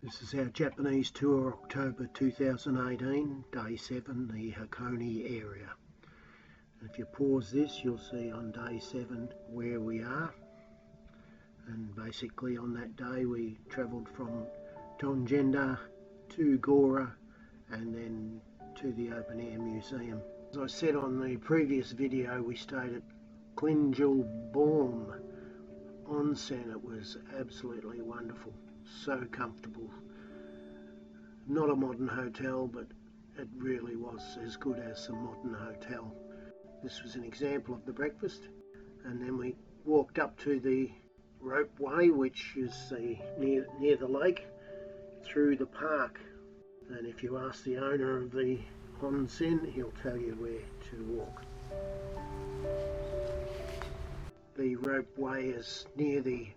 This is our Japanese tour, October 2018, day 7, the Hakone area. If you pause this, you'll see on day 7 where we are. And basically on that day we travelled from Togendai to Gaura and then to the Open-Air Museum. As I said on the previous video, we stayed at Klingel Baum Onsen. It was absolutely wonderful, so comfortable. Not a modern hotel, but it really was as good as a modern hotel. This was an example of the breakfast, and then we walked up to the Ropeway, which is near the lake, through the park. And if you ask the owner of the onsen, he'll tell you where to walk. The Ropeway is near the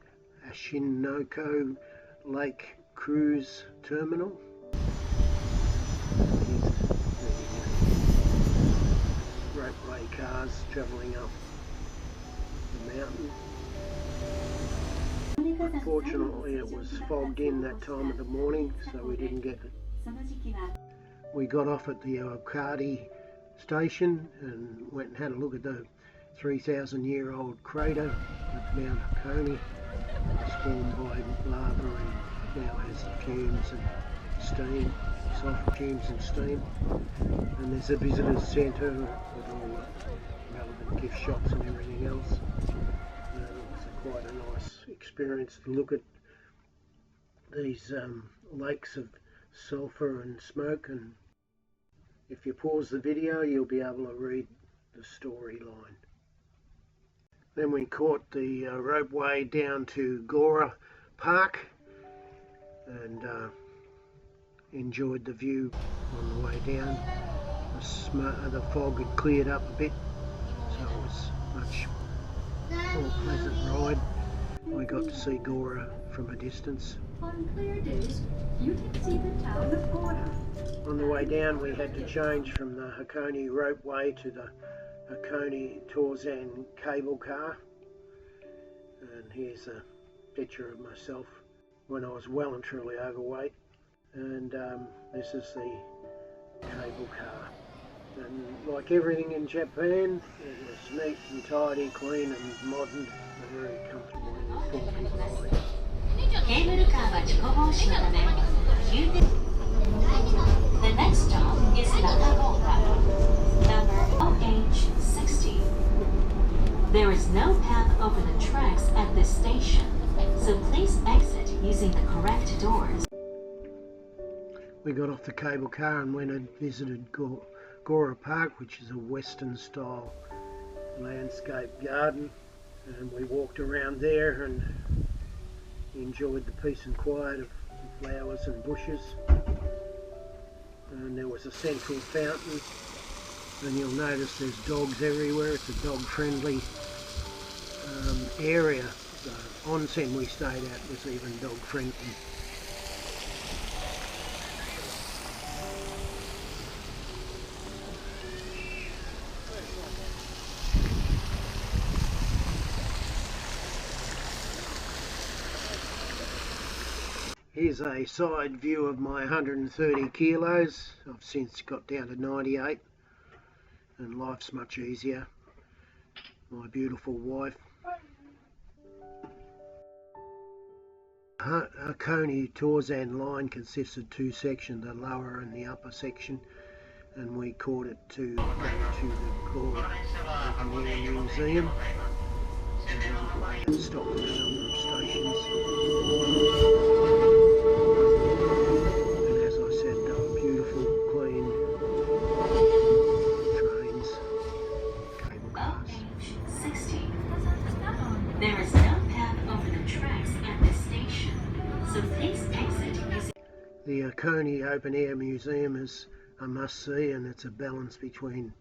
Hakone Lake Cruise Terminal. Ropeway cars travelling up the mountain. Unfortunately, it was fogged in that time of the morning, so we didn't get it. We got off at the Hakone station and went and had a look at the 3,000-year-old crater at Mount Hakone, spawned by lava and now has fumes and steam, soft fumes and steam. And there's a visitors centre with all the relevant gift shops and everything else. It was quite a nice experience to look at these lakes of sulphur and smoke, and if you pause the video you'll be able to read the storyline. Then we caught the Ropeway down to Gaura Park and enjoyed the view on the way down. The fog had cleared up a bit, so it was much more pleasant ride. We got to see Gaura from a distance. On clear days, you can see the town of Gaura. On the way down we had to change from the Hakone Ropeway to the Hakone Tozan Cable Car. And here's a picture of myself when I was well and truly overweight. And this is the cable car. And like everything in Japan, it was neat and tidy, clean and modern, and very comfortable in the 4 people ride. The next stop is Gaura, number OH60. There is no path over the tracks at this station, so please exit using the correct doors. We got off the cable car and went and visited Gaura Park, which is a Western style landscape garden, and we walked around there and enjoyed the peace and quiet of flowers and bushes. And there was a central fountain, and you'll notice there's dogs everywhere. It's a dog friendly area. The onsen we stayed at was even dog friendly. Here's a side view of my 130 kilos. I've since got down to 98 and life's much easier. My beautiful wife. Hakone Tozan line consists of 2 sections, the lower and the upper section, and we caught it to go to the Gaura Open-Air Museum. And stopped at a number of stations. And as I said, beautiful, clean trains, cable cars. 60. There is no path over the tracks at this station, so please exit using... The Hakone Open-Air Museum is a must-see, and it's a balance between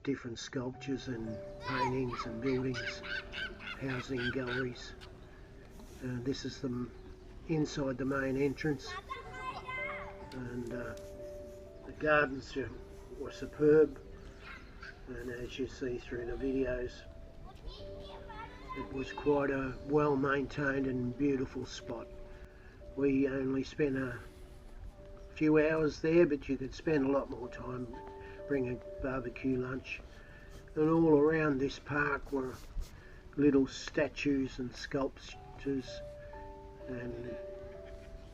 different sculptures and paintings and buildings, housing galleries. This is the inside the main entrance, and the gardens were superb, and as you see through the videos, it was quite a well maintained and beautiful spot. We only spent a few hours there, but you could spend a lot more time, bring a barbecue lunch. And all around this park were little statues and sculptures, and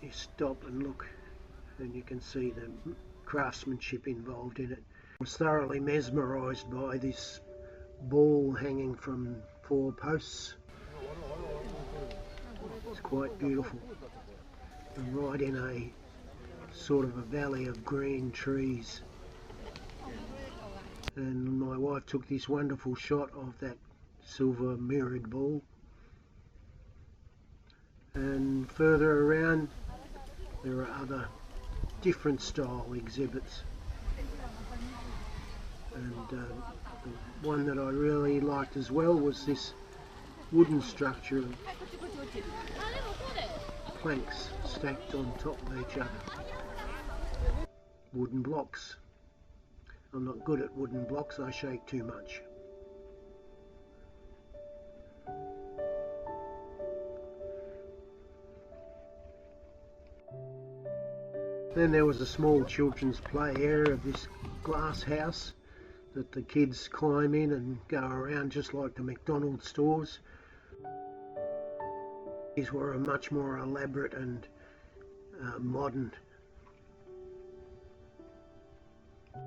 you stop and look and you can see the craftsmanship involved in it. I was thoroughly mesmerised by this ball hanging from 4 posts. It's quite beautiful, and right in a sort of a valley of green trees. And my wife took this wonderful shot of that silver mirrored ball. And further around there are other different style exhibits, and the one that I really liked as well was this wooden structure of planks stacked on top of each other. Wooden blocks. I'm not good at wooden blocks, I shake too much. Then there was a small children's play area of this glass house that the kids climb in and go around just like the McDonald's stores. These were a much more elaborate and modern.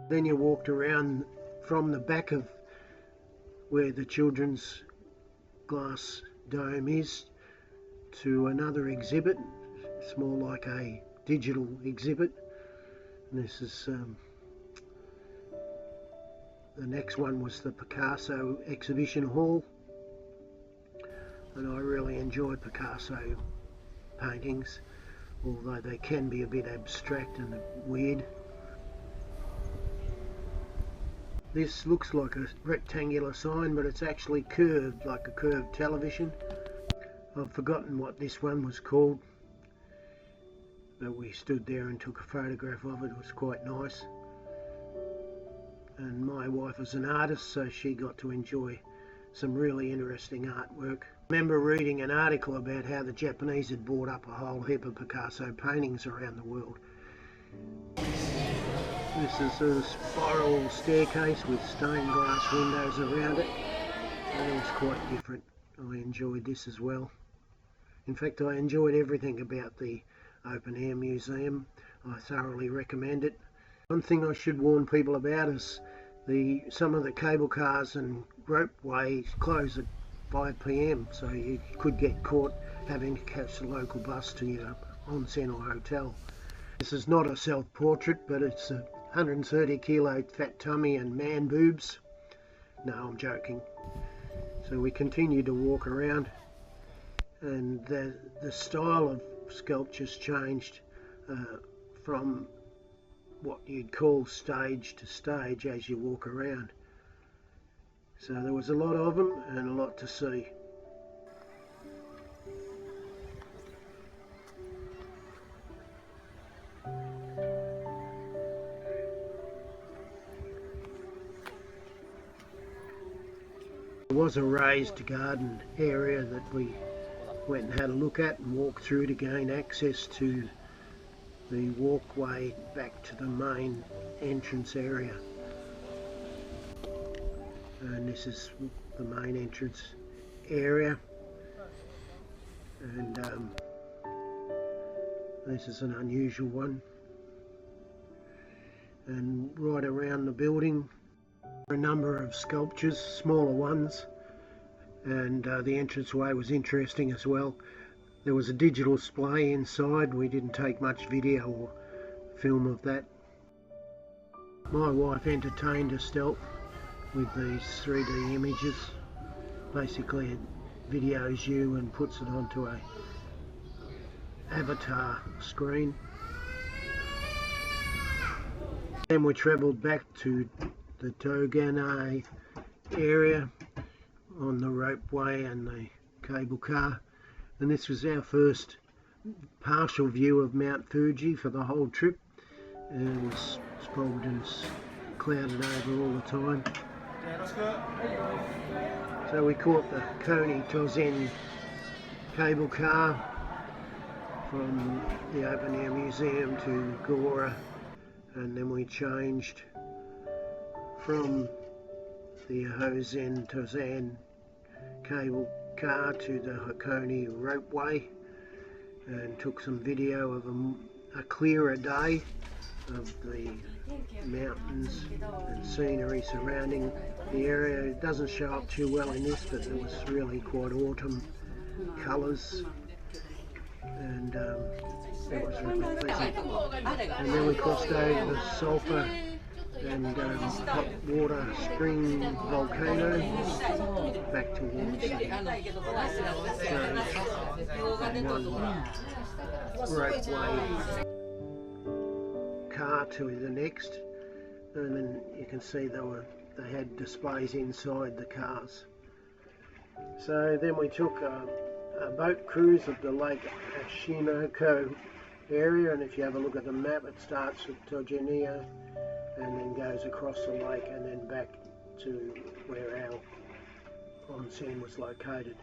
Then you walked around from the back of where the children's glass dome is to another exhibit. It's more like a digital exhibit. And this is the next one was the Picasso exhibition hall, and I really enjoy Picasso paintings, although they can be a bit abstract and weird. This looks like a rectangular sign, but it's actually curved, like a curved television. I've forgotten what this one was called, but we stood there and took a photograph of it. It was quite nice. And my wife is an artist, so she got to enjoy some really interesting artwork. I remember reading an article about how the Japanese had bought up a whole heap of Picasso paintings around the world. This is a spiral staircase with stained glass windows around it, and it was quite different. I enjoyed this as well. In fact, I enjoyed everything about the Open-Air Museum. I thoroughly recommend it. One thing I should warn people about is some of the cable cars and ropeways close at 5 PM, so you could get caught having to catch the local bus to your onsen or hotel. This is not a self-portrait, but it's a 130 kilo fat tummy and man boobs. No, I'm joking. So we continued to walk around, and the style of sculptures changed from what you'd call stage to stage as you walk around. So there was a lot of them and a lot to see. There was a raised garden area that we went and had a look at and walked through to gain access to the walkway back to the main entrance area. And this is the main entrance area, and this is an unusual one. And right around the building are a number of sculptures, smaller ones, and the entranceway was interesting as well. There was a digital display inside. We didn't take much video or film of that. My wife entertained herself with these 3D images. Basically it videos you and puts it onto a avatar screen. Then we travelled back to the Togendai area on the ropeway and the cable car, and this was our first partial view of Mount Fuji for the whole trip. It was smogged and clouded over all the time. So we caught the Hakone Tozan Cable Car from the Open-Air Museum to Gaura, and then we changed from the Tozan Cable Car to the Hakone Ropeway, and took some video of a clearer day of the mountains and scenery surrounding the area. It doesn't show up too well in this, but it was really quite autumn colours, and it was really pleasant. And then we crossed over the sulphur and hot water spring volcano back towards one ropeway car to the next, and then you can see they had displays inside the cars. So then we took a boat cruise of the Lake Hakone area, and if you have a look at the map, it starts at Togendai and then goes across the lake and then back to where our onsen was located.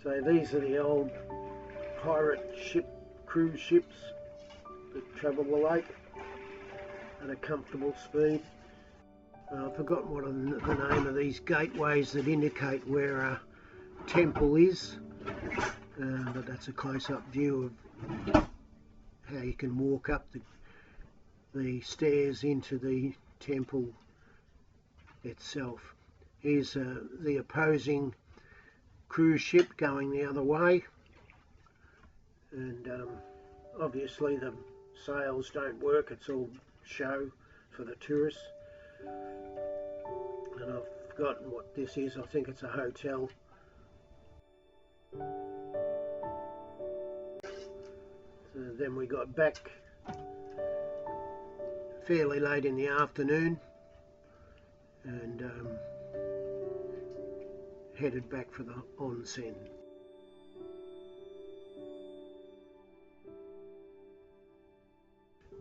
So these are the old pirate cruise ships that travel the lake at a comfortable speed. I've forgotten what the name of these gateways that indicate where a temple is, but that's a close-up view of how you can walk up the stairs into the temple itself. Here's the opposing cruise ship going the other way, and obviously the sails don't work, it's all show for the tourists. And I've forgotten what this is, I think it's a hotel. So then we got back fairly late in the afternoon and headed back for the onsen.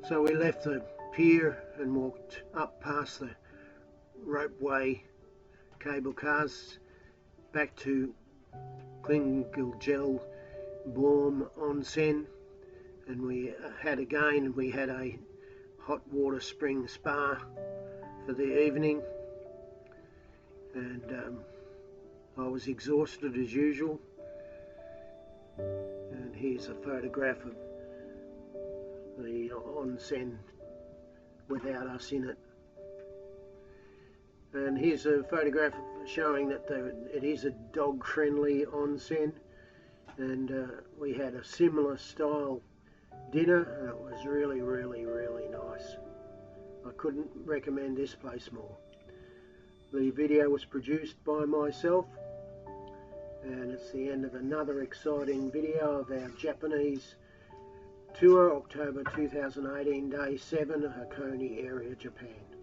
So we left the pier and walked up past the ropeway cable cars back to Klingel Baum Onsen, and we had a hot water spring spa for the evening, and I was exhausted as usual. And here's a photograph of the onsen without us in it. And here's a photograph showing that it is a dog-friendly onsen, and we had a similar style dinner, and it was really, really, really nice. I couldn't recommend this place more. The video was produced by myself, and it's the end of another exciting video of our Japanese tour, October 2018, Day 7, Hakone area, Japan.